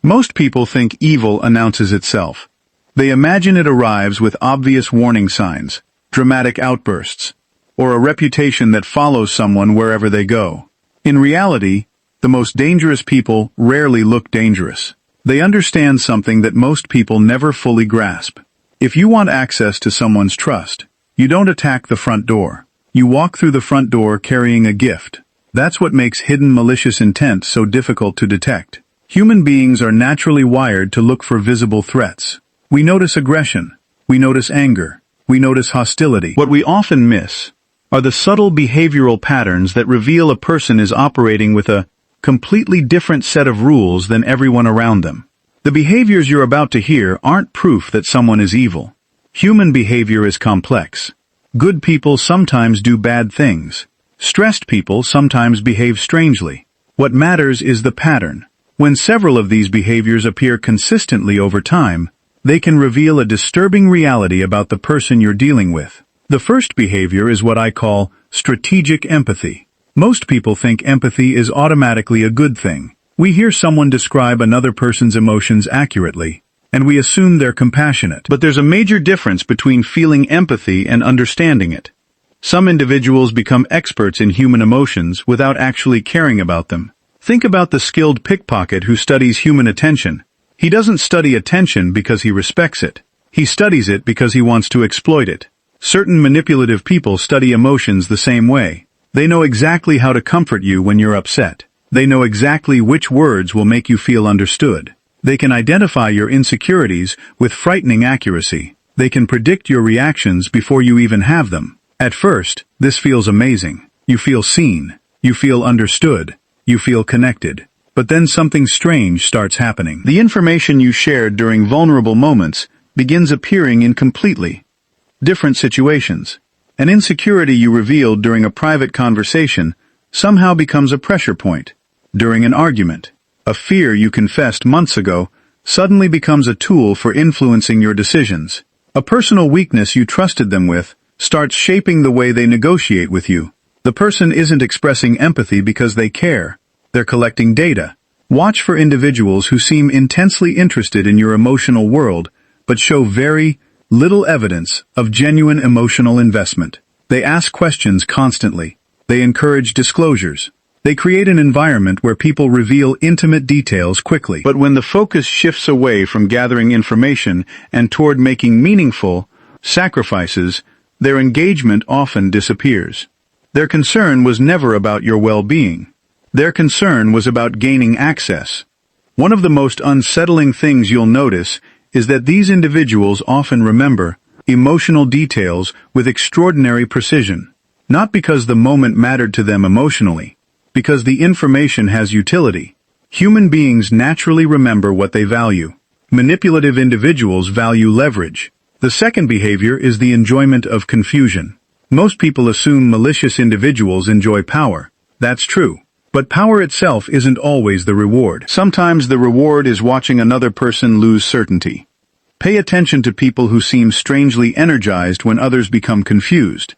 Most people think evil announces itself. They imagine it arrives with obvious warning signs, dramatic outbursts, or a reputation that follows someone wherever they go. In reality, the most dangerous people rarely look dangerous. They understand something that most people never fully grasp. If you want access to someone's trust, you don't attack the front door. You walk through the front door carrying a gift. That's what makes hidden malicious intent so difficult to detect. Human beings are naturally wired to look for visible threats. We notice aggression. We notice anger. We notice hostility. What we often miss are the subtle behavioral patterns that reveal a person is operating with a completely different set of rules than everyone around them. The behaviors you're about to hear aren't proof that someone is evil. Human behavior is complex. Good people sometimes do bad things. Stressed people sometimes behave strangely. What matters is the pattern. When several of these behaviors appear consistently over time, they can reveal a disturbing reality about the person you're dealing with. The first behavior is what I call strategic empathy. Most people think empathy is automatically a good thing. We hear someone describe another person's emotions accurately, and we assume they're compassionate. But there's a major difference between feeling empathy and understanding it. Some individuals become experts in human emotions without actually caring about them. Think about the skilled pickpocket who studies human attention. He doesn't study attention because he respects it. He studies it because he wants to exploit it. Certain manipulative people study emotions the same way. They know exactly how to comfort you when you're upset. They know exactly which words will make you feel understood. They can identify your insecurities with frightening accuracy. They can predict your reactions before you even have them. At first, this feels amazing. You feel seen. You feel understood. You feel connected. But then something strange starts happening. The information you shared during vulnerable moments begins appearing in completely different situations. An insecurity you revealed during a private conversation somehow becomes a pressure point. During an argument, a fear you confessed months ago suddenly becomes a tool for influencing your decisions. A personal weakness you trusted them with starts shaping the way they negotiate with you. The person isn't expressing empathy because they care. They're collecting data. Watch for individuals who seem intensely interested in your emotional world, but show very little evidence of genuine emotional investment. They ask questions constantly. They encourage disclosures. They create an environment where people reveal intimate details quickly. But when the focus shifts away from gathering information and toward making meaningful sacrifices, their engagement often disappears. Their concern was never about your well-being. Their concern was about gaining access. One of the most unsettling things you'll notice is that these individuals often remember emotional details with extraordinary precision, not because the moment mattered to them emotionally, because the information has utility. Human beings naturally remember what they value. Manipulative individuals value leverage. The second behavior is the enjoyment of confusion. Most people assume malicious individuals enjoy power. That's true. But power itself isn't always the reward. Sometimes the reward is watching another person lose certainty. Pay attention to people who seem strangely energized when others become confused,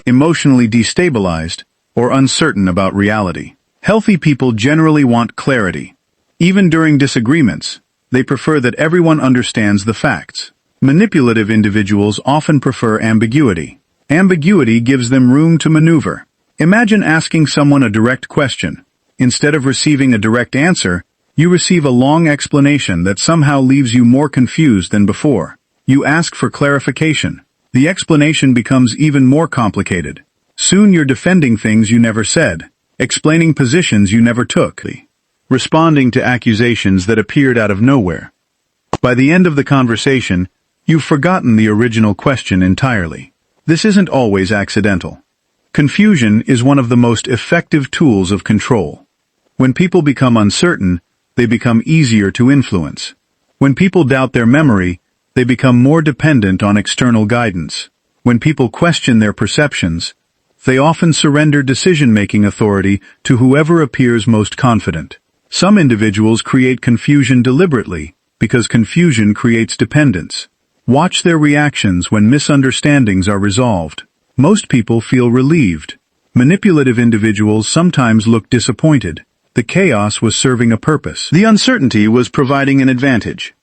emotionally destabilized, or uncertain about reality. Healthy people generally want clarity. Even during disagreements, they prefer that everyone understands the facts. Manipulative individuals often prefer ambiguity. Ambiguity gives them room to maneuver. Imagine asking someone a direct question. Instead of receiving a direct answer, you receive a long explanation that somehow leaves you more confused than before. You ask for clarification. The explanation becomes even more complicated. Soon you're defending things you never said, explaining positions you never took, responding to accusations that appeared out of nowhere. By the end of the conversation, you've forgotten the original question entirely. This isn't always accidental. Confusion is one of the most effective tools of control. When people become uncertain, they become easier to influence. When people doubt their memory, they become more dependent on external guidance. When people question their perceptions, they often surrender decision-making authority to whoever appears most confident. Some individuals create confusion deliberately because confusion creates dependence. Watch their reactions when misunderstandings are resolved. Most people feel relieved. Manipulative individuals sometimes look disappointed. The chaos was serving a purpose. The uncertainty was providing an advantage.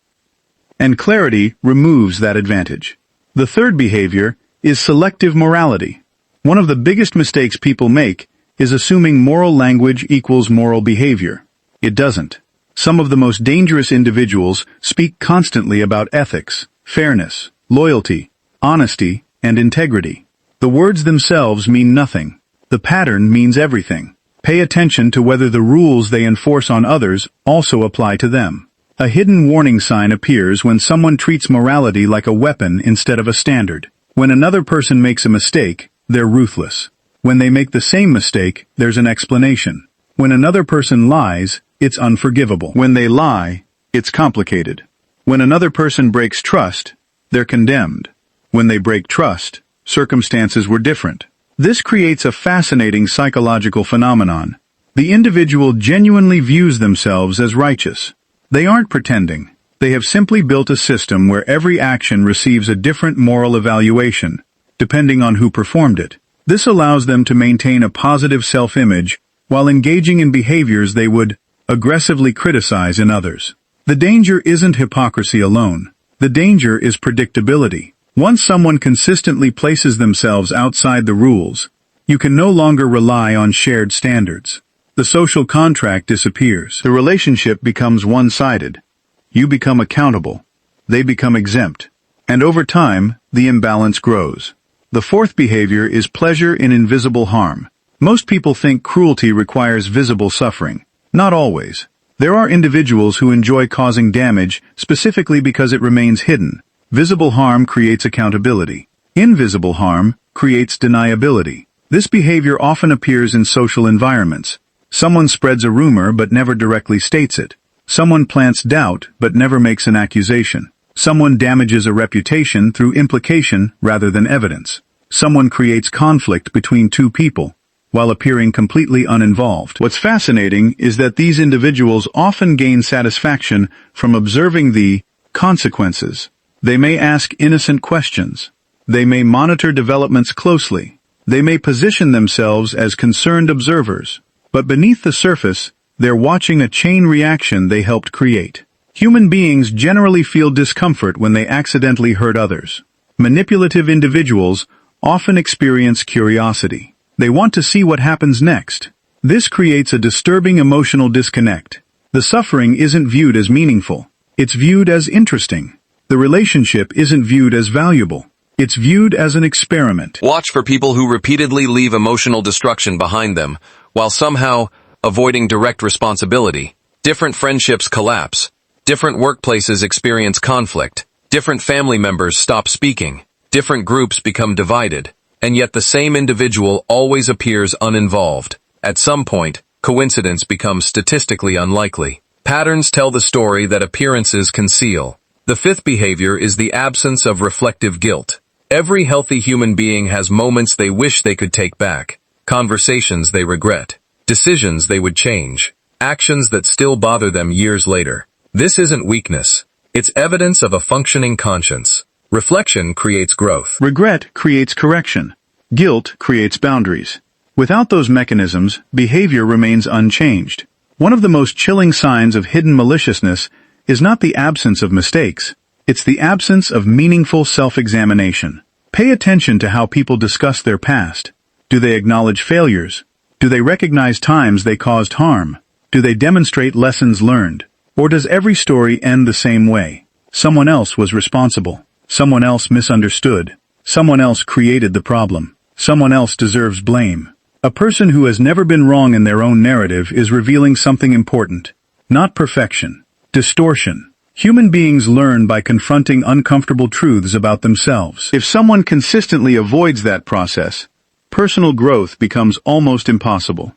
And clarity removes that advantage. The third behavior is selective morality. One of the biggest mistakes people make is assuming moral language equals moral behavior. It doesn't. Some of the most dangerous individuals speak constantly about ethics, fairness, loyalty, honesty, and integrity. The words themselves mean nothing. The pattern means everything. Pay attention to whether the rules they enforce on others also apply to them. A hidden warning sign appears when someone treats morality like a weapon instead of a standard. When another person makes a mistake, they're ruthless. When they make the same mistake, there's an explanation. When another person lies, it's unforgivable. When they lie, it's complicated. When another person breaks trust, they're condemned. When they break trust, circumstances were different. This creates a fascinating psychological phenomenon. The individual genuinely views themselves as righteous. They aren't pretending. They have simply built a system where every action receives a different moral evaluation, depending on who performed it. This allows them to maintain a positive self-image while engaging in behaviors they would aggressively criticize in others. The danger isn't hypocrisy alone. The danger is predictability. Once someone consistently places themselves outside the rules, you can no longer rely on shared standards. The social contract disappears. The relationship becomes one-sided. You become accountable. They become exempt. And over time, the imbalance grows. The fourth behavior is pleasure in invisible harm. Most people think cruelty requires visible suffering. Not always. There are individuals who enjoy causing damage specifically because it remains hidden. Visible harm creates accountability. Invisible harm creates deniability. This behavior often appears in social environments. Someone spreads a rumor but never directly states it. Someone plants doubt but never makes an accusation. Someone damages a reputation through implication rather than evidence. Someone creates conflict between two people while appearing completely uninvolved. What's fascinating is that these individuals often gain satisfaction from observing the consequences. They may ask innocent questions. They may monitor developments closely. They may position themselves as concerned observers. But beneath the surface, they're watching a chain reaction they helped create. Human beings generally feel discomfort when they accidentally hurt others. Manipulative individuals often experience curiosity. They want to see what happens next. This creates a disturbing emotional disconnect. The suffering isn't viewed as meaningful. It's viewed as interesting. The relationship isn't viewed as valuable. It's viewed as an experiment. Watch for people who repeatedly leave emotional destruction behind them, while somehow avoiding direct responsibility. Different friendships collapse. Different workplaces experience conflict. Different family members stop speaking. Different groups become divided. And yet the same individual always appears uninvolved. At some point, coincidence becomes statistically unlikely. Patterns tell the story that appearances conceal. The fifth behavior is the absence of reflective guilt. Every healthy human being has moments they wish they could take back, conversations they regret, decisions they would change, actions that still bother them years later. This isn't weakness. It's evidence of a functioning conscience. Reflection creates growth. Regret creates correction. Guilt creates boundaries. Without those mechanisms, behavior remains unchanged. One of the most chilling signs of hidden maliciousness is not the absence of mistakes. It's the absence of meaningful self-examination. Pay attention to how people discuss their past. Do they acknowledge failures? Do they recognize times they caused harm? Do they demonstrate lessons learned? Or does every story end the same way? Someone else was responsible. Someone else misunderstood. Someone else created the problem. Someone else deserves blame. A person who has never been wrong in their own narrative is revealing something important. Not perfection. Distortion. Human beings learn by confronting uncomfortable truths about themselves. If someone consistently avoids that process, personal growth becomes almost impossible.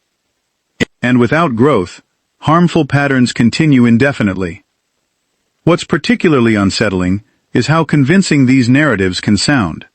And without growth, harmful patterns continue indefinitely. What's particularly unsettling is how convincing these narratives can sound.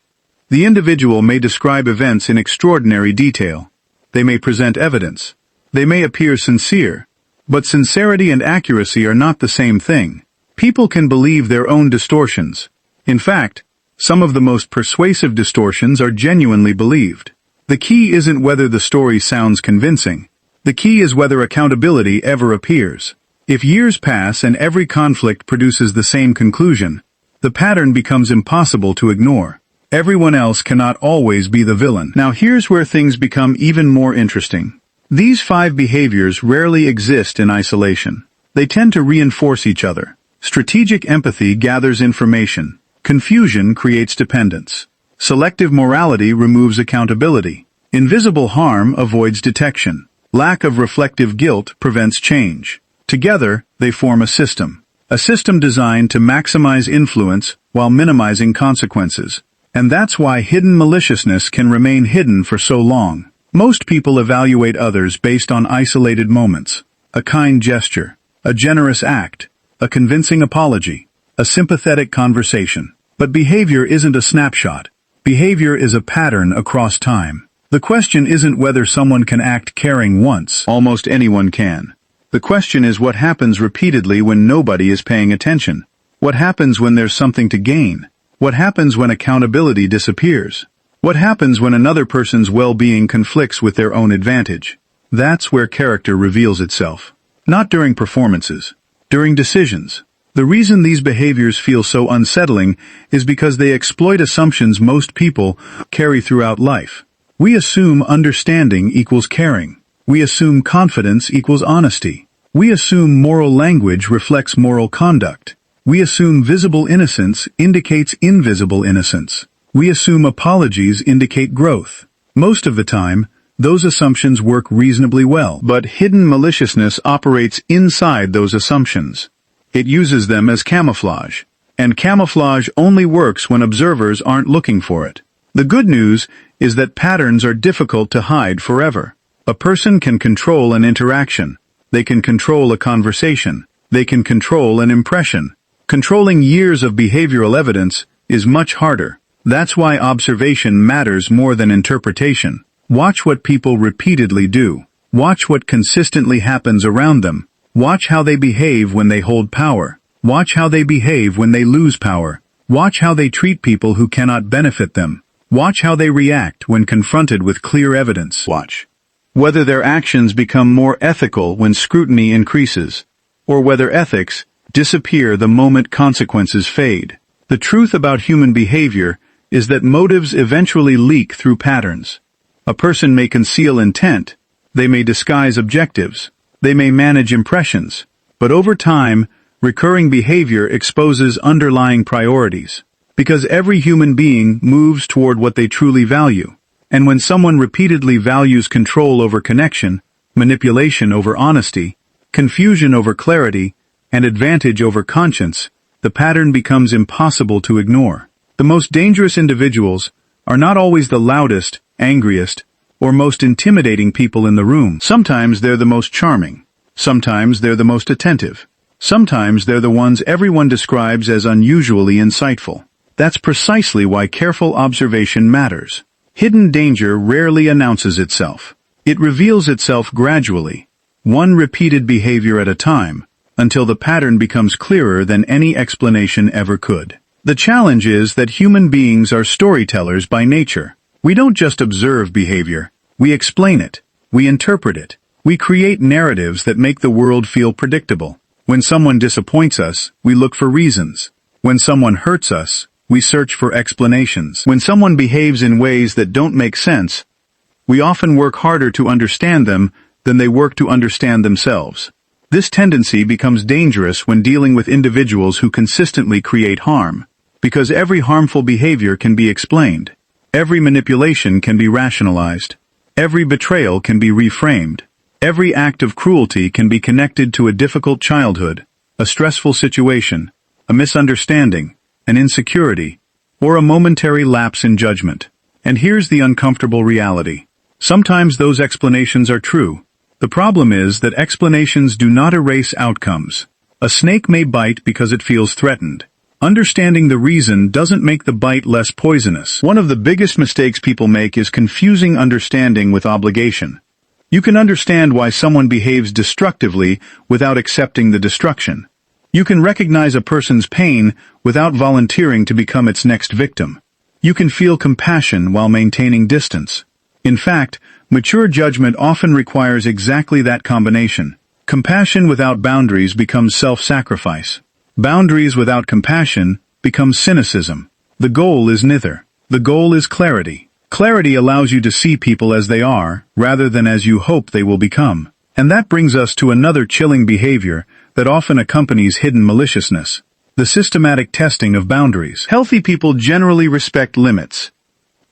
The individual may describe events in extraordinary detail. They may present evidence. They may appear sincere. But sincerity and accuracy are not the same thing. People can believe their own distortions. In fact, some of the most persuasive distortions are genuinely believed. The key isn't whether the story sounds convincing. The key is whether accountability ever appears. If years pass and every conflict produces the same conclusion, the pattern becomes impossible to ignore. Everyone else cannot always be the villain. Now here's where things become even more interesting. These 5 behaviors rarely exist in isolation. They tend to reinforce each other. Strategic empathy gathers information. Confusion creates dependence. Selective morality removes accountability. Invisible harm avoids detection. Lack of reflective guilt prevents change. Together, they form a system designed to maximize influence while minimizing consequences. And that's why hidden maliciousness can remain hidden for so long. Most people evaluate others based on isolated moments. A kind gesture, a generous act, a convincing apology, a sympathetic conversation. But behavior isn't a snapshot. Behavior is a pattern across time. The question isn't whether someone can act caring once. Almost anyone can. The question is what happens repeatedly when nobody is paying attention. What happens when there's something to gain? What happens when accountability disappears? What happens when another person's well-being conflicts with their own advantage? That's where character reveals itself. Not during performances, during decisions. The reason these behaviors feel so unsettling is because they exploit assumptions most people carry throughout life. We assume understanding equals caring. We assume confidence equals honesty. We assume moral language reflects moral conduct. We assume visible innocence indicates invisible innocence. We assume apologies indicate growth. Most of the time, those assumptions work reasonably well, but hidden maliciousness operates inside those assumptions. It uses them as camouflage, and camouflage only works when observers aren't looking for it. The good news is that patterns are difficult to hide forever. A person can control an interaction. They can control a conversation. They can control an impression. Controlling years of behavioral evidence is much harder. That's why observation matters more than interpretation. Watch what people repeatedly do. Watch what consistently happens around them. Watch how they behave when they hold power. Watch how they behave when they lose power. Watch how they treat people who cannot benefit them. Watch how they react when confronted with clear evidence. Watch whether their actions become more ethical when scrutiny increases, or whether ethics disappear the moment consequences fade. The truth about human behavior is that motives eventually leak through patterns. A person may conceal intent, they may disguise objectives, they may manage impressions, but over time, recurring behavior exposes underlying priorities. Because every human being moves toward what they truly value. And when someone repeatedly values control over connection, manipulation over honesty, confusion over clarity, and advantage over conscience, the pattern becomes impossible to ignore. The most dangerous individuals are not always the loudest, angriest, or most intimidating people in the room. Sometimes they're the most charming. Sometimes they're the most attentive. Sometimes they're the ones everyone describes as unusually insightful. That's precisely why careful observation matters. Hidden danger rarely announces itself. It reveals itself gradually, one repeated behavior at a time, until the pattern becomes clearer than any explanation ever could. The challenge is that human beings are storytellers by nature. We don't just observe behavior, we explain it, we interpret it, we create narratives that make the world feel predictable. When someone disappoints us, we look for reasons. When someone hurts us, we search for explanations. When someone behaves in ways that don't make sense, we often work harder to understand them than they work to understand themselves. This tendency becomes dangerous when dealing with individuals who consistently create harm, because every harmful behavior can be explained. Every manipulation can be rationalized. Every betrayal can be reframed. Every act of cruelty can be connected to a difficult childhood, a stressful situation, a misunderstanding, an insecurity, or a momentary lapse in judgment. And here's the uncomfortable reality. Sometimes those explanations are true. The problem is that explanations do not erase outcomes. A snake may bite because it feels threatened. Understanding the reason doesn't make the bite less poisonous. One of the biggest mistakes people make is confusing understanding with obligation. You can understand why someone behaves destructively without accepting the destruction. You can recognize a person's pain without volunteering to become its next victim. You can feel compassion while maintaining distance. In fact, mature judgment often requires exactly that combination. Compassion without boundaries becomes self-sacrifice. Boundaries without compassion become cynicism. The goal is neither. The goal is clarity. Clarity allows you to see people as they are, rather than as you hope they will become. And that brings us to another chilling behavior that often accompanies hidden maliciousness: the systematic testing of boundaries. Healthy people generally respect limits.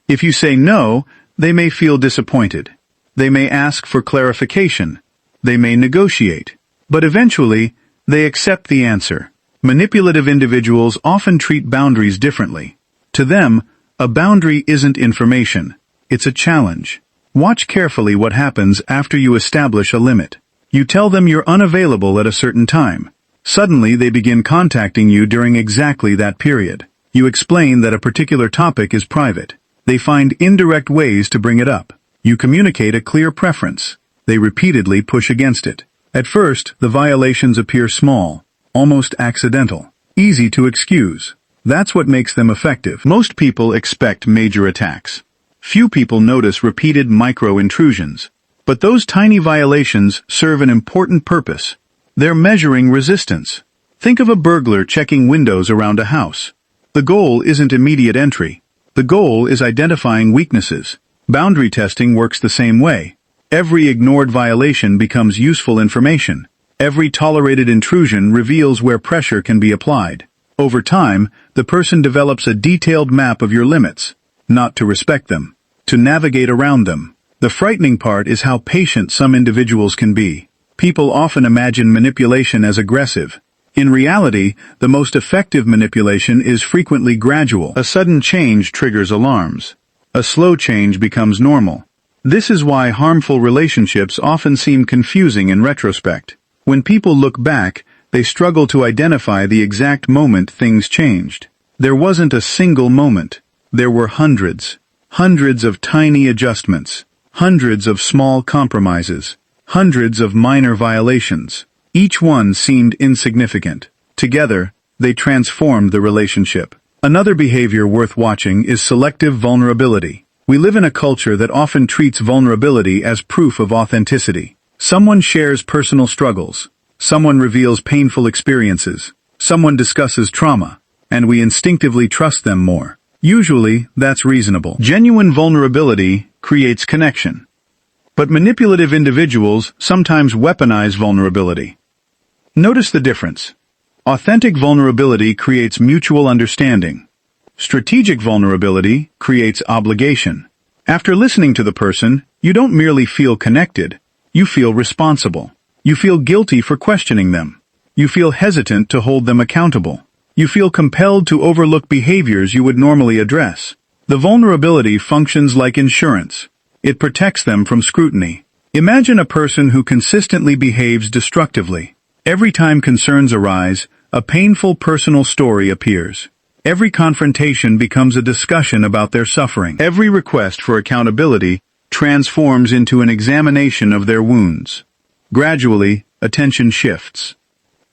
If you say no, they may feel disappointed. They may ask for clarification. They may negotiate. But eventually, they accept the answer. Manipulative individuals often treat boundaries differently. To them, a boundary isn't information. It's a challenge. Watch carefully what happens after you establish a limit. You tell them you're unavailable at a certain time. Suddenly they begin contacting you during exactly that period. You explain that a particular topic is private. They find indirect ways to bring it up. You communicate a clear preference. They repeatedly push against it. At first, the violations appear small, almost accidental, easy to excuse. That's what makes them effective. Most people expect major attacks. Few people notice repeated micro-intrusions. But those tiny violations serve an important purpose. They're measuring resistance. Think of a burglar checking windows around a house. The goal isn't immediate entry. The goal is identifying weaknesses. Boundary testing works the same way. Every ignored violation becomes useful information. Every tolerated intrusion reveals where pressure can be applied. Over time, the person develops a detailed map of your limits, not to respect them, to navigate around them. The frightening part is how patient some individuals can be. People often imagine manipulation as aggressive. In reality, the most effective manipulation is frequently gradual. A sudden change triggers alarms. A slow change becomes normal. This is why harmful relationships often seem confusing in retrospect. When people look back, they struggle to identify the exact moment things changed. There wasn't a single moment. There were hundreds. Hundreds of tiny adjustments. Hundreds of small compromises. Hundreds of minor violations. Each one seemed insignificant. Together, they transformed the relationship. Another behavior worth watching is selective vulnerability. We live in a culture that often treats vulnerability as proof of authenticity. Someone shares personal struggles. Someone reveals painful experiences. Someone discusses trauma, and we instinctively trust them more. Usually, that's reasonable. Genuine vulnerability creates connection. But manipulative individuals sometimes weaponize vulnerability. Notice the difference. Authentic vulnerability creates mutual understanding. Strategic vulnerability creates obligation. After listening to the person, you don't merely feel connected, you feel responsible. You feel guilty for questioning them. You feel hesitant to hold them accountable. You feel compelled to overlook behaviors you would normally address. The vulnerability functions like insurance. It protects them from scrutiny. Imagine a person who consistently behaves destructively. Every time concerns arise, a painful personal story appears. Every confrontation becomes a discussion about their suffering. Every request for accountability transforms into an examination of their wounds. Gradually, attention shifts.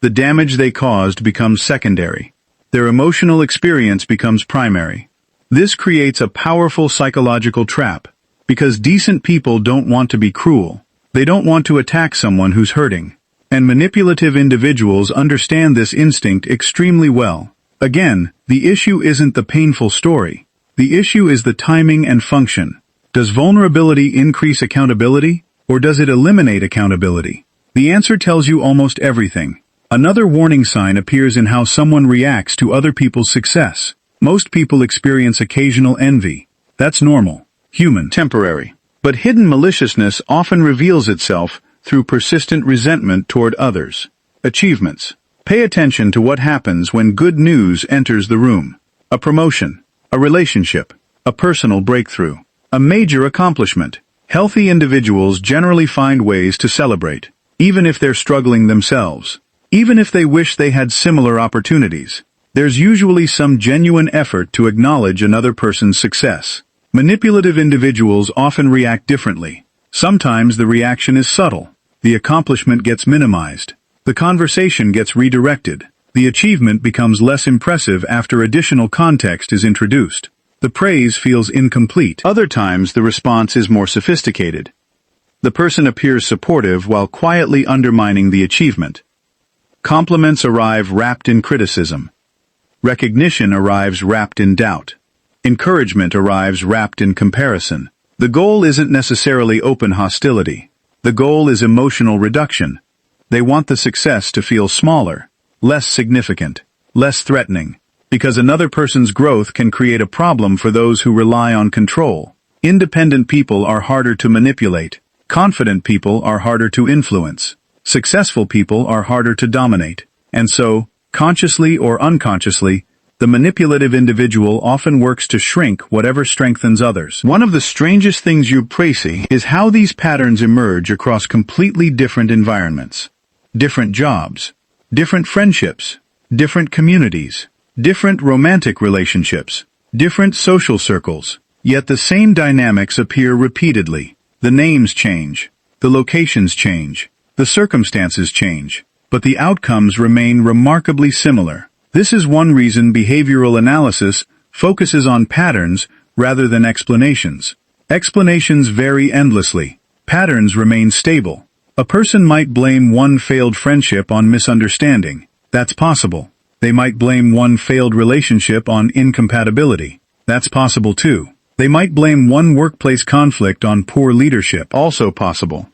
The damage they caused becomes secondary. Their emotional experience becomes primary. This creates a powerful psychological trap, because decent people don't want to be cruel. They don't want to attack someone who's hurting. And manipulative individuals understand this instinct extremely well. Again, the issue isn't the painful story. The issue is the timing and function. Does vulnerability increase accountability? Or does it eliminate accountability? The answer tells you almost everything. Another warning sign appears in how someone reacts to other people's success. Most people experience occasional envy. That's normal, human, temporary. But hidden maliciousness often reveals itself through persistent resentment toward others' achievements. Pay attention to what happens when good news enters the room. A promotion, a relationship, a personal breakthrough, a major accomplishment. Healthy individuals generally find ways to celebrate, even if they're struggling themselves. Even if they wish they had similar opportunities, there's usually some genuine effort to acknowledge another person's success. Manipulative individuals often react differently. Sometimes the reaction is subtle. The accomplishment gets minimized. The conversation gets redirected. The achievement becomes less impressive after additional context is introduced. The praise feels incomplete. Other times, the response is more sophisticated. The person appears supportive while quietly undermining the achievement. Compliments arrive wrapped in criticism. Recognition arrives wrapped in doubt. Encouragement arrives wrapped in comparison. The goal isn't necessarily open hostility. The goal is emotional reduction. They want the success to feel smaller, less significant, less threatening, because another person's growth can create a problem for those who rely on control. Independent people are harder to manipulate. Confident people are harder to influence. Successful people are harder to dominate. And so, consciously or unconsciously, the manipulative individual often works to shrink whatever strengthens others. One of the strangest things you see is how these patterns emerge across completely different environments. Different jobs, different friendships, different communities, different romantic relationships, different social circles, yet the same dynamics appear repeatedly. The names change, the locations change, the circumstances change, but the outcomes remain remarkably similar. This is one reason behavioral analysis focuses on patterns rather than explanations. Explanations vary endlessly. Patterns remain stable. A person might blame one failed friendship on misunderstanding. That's possible. They might blame one failed relationship on incompatibility. That's possible too. They might blame one workplace conflict on poor leadership. Also possible.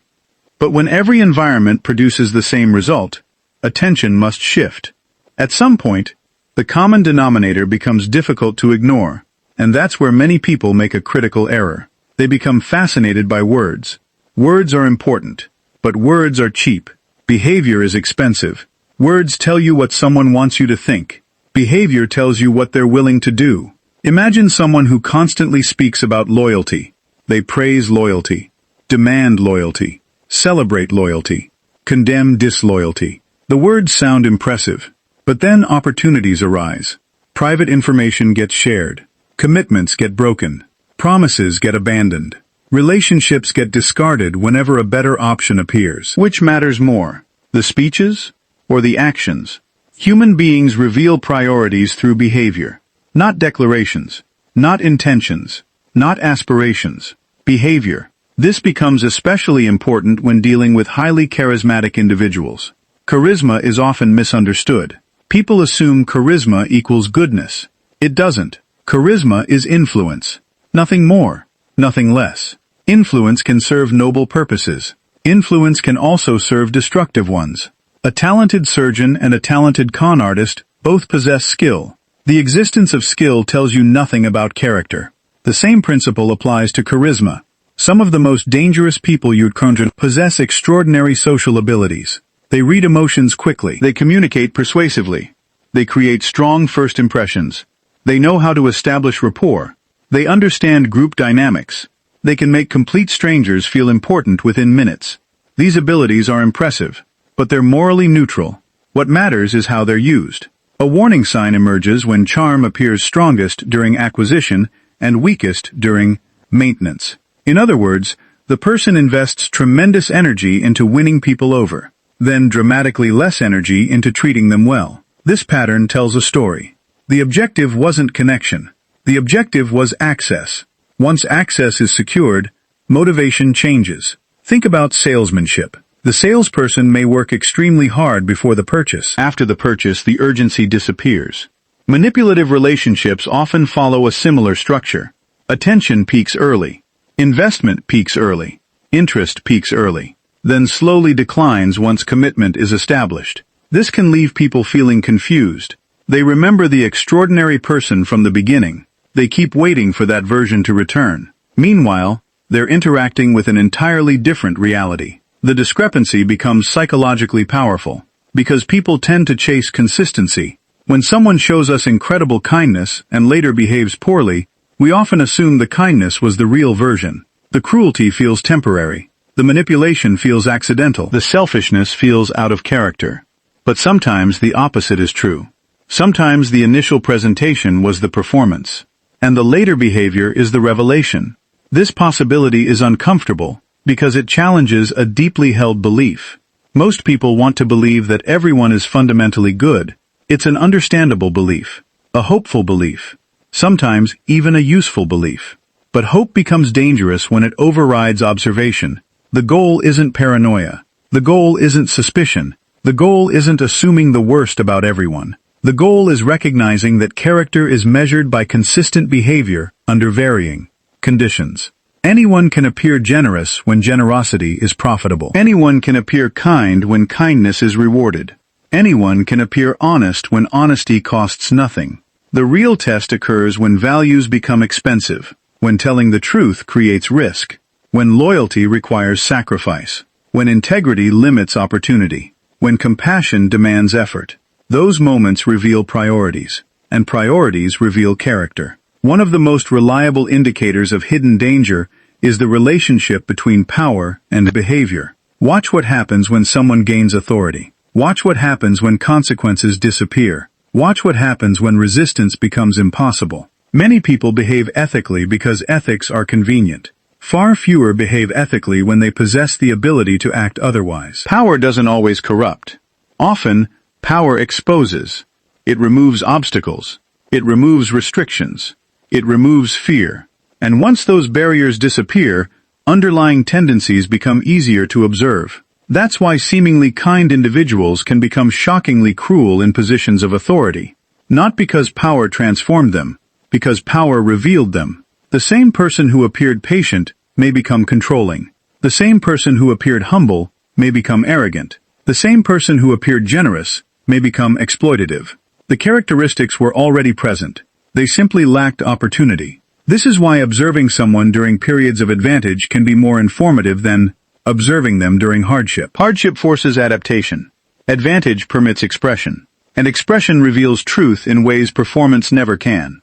But when every environment produces the same result, attention must shift. At some point, the common denominator becomes difficult to ignore, and that's where many people make a critical error. They become fascinated by words. Words are important, but words are cheap. Behavior is expensive. Words tell you what someone wants you to think. Behavior tells you what they're willing to do. Imagine someone who constantly speaks about loyalty. They praise loyalty, demand loyalty, celebrate loyalty, condemn disloyalty. The words sound impressive. But then opportunities arise. Private information gets shared. Commitments get broken. Promises get abandoned. Relationships get discarded whenever a better option appears. Which matters more, the speeches or the actions? Human beings reveal priorities through behavior. Not declarations. Not intentions. Not aspirations. Behavior. This becomes especially important when dealing with highly charismatic individuals. Charisma is often misunderstood. People assume charisma equals goodness. It doesn't. Charisma is influence. Nothing more, nothing less. Influence can serve noble purposes. Influence can also serve destructive ones. A talented surgeon and a talented con artist both possess skill. The existence of skill tells you nothing about character. The same principle applies to charisma. Some of the most dangerous people you'd encounter possess extraordinary social abilities. They read emotions quickly. They communicate persuasively. They create strong first impressions. They know how to establish rapport. They understand group dynamics. They can make complete strangers feel important within minutes. These abilities are impressive, but they're morally neutral. What matters is how they're used. A warning sign emerges when charm appears strongest during acquisition and weakest during maintenance. In other words, the person invests tremendous energy into winning people over, then dramatically less energy into treating them well. This pattern tells a story. The objective wasn't connection. The objective was access. Once access is secured, motivation changes. Think about salesmanship. The salesperson may work extremely hard before the purchase. After the purchase, the urgency disappears. Manipulative relationships often follow a similar structure. Attention peaks early. Investment peaks early. Interest peaks early. Then slowly declines once commitment is established. This can leave people feeling confused. They remember the extraordinary person from the beginning. They keep waiting for that version to return. Meanwhile, they're interacting with an entirely different reality. The discrepancy becomes psychologically powerful, because people tend to chase consistency. When someone shows us incredible kindness and later behaves poorly, we often assume the kindness was the real version. The cruelty feels temporary. The manipulation feels accidental. The selfishness feels out of character. But sometimes the opposite is true. Sometimes the initial presentation was the performance, and the later behavior is the revelation. This possibility is uncomfortable because it challenges a deeply held belief. Most people want to believe that everyone is fundamentally good. It's an understandable belief, a hopeful belief. sometimes even a useful belief. But hope becomes dangerous when it overrides observation. The goal isn't paranoia. The goal isn't suspicion. The goal isn't assuming the worst about everyone. The goal is recognizing that character is measured by consistent behavior under varying conditions. Anyone can appear generous when generosity is profitable. Anyone can appear kind when kindness is rewarded. Anyone can appear honest when honesty costs nothing. The real test occurs when values become expensive, when telling the truth creates risk, when loyalty requires sacrifice, when integrity limits opportunity, when compassion demands effort. Those moments reveal priorities, and priorities reveal character. One of the most reliable indicators of hidden danger is the relationship between power and behavior. Watch what happens when someone gains authority. Watch what happens when consequences disappear. Watch what happens when resistance becomes impossible. Many people behave ethically because ethics are convenient. Far fewer behave ethically when they possess the ability to act otherwise. Power doesn't always corrupt. Often, power exposes. It removes obstacles. It removes restrictions. It removes fear. And once those barriers disappear, underlying tendencies become easier to observe. That's why seemingly kind individuals can become shockingly cruel in positions of authority. Not because power transformed them, because power revealed them. The same person who appeared patient may become controlling. The same person who appeared humble may become arrogant. The same person who appeared generous may become exploitative. The characteristics were already present. They simply lacked opportunity. This is why observing someone during periods of advantage can be more informative than observing them during hardship. Hardship forces adaptation. Advantage permits expression. And expression reveals truth in ways performance never can.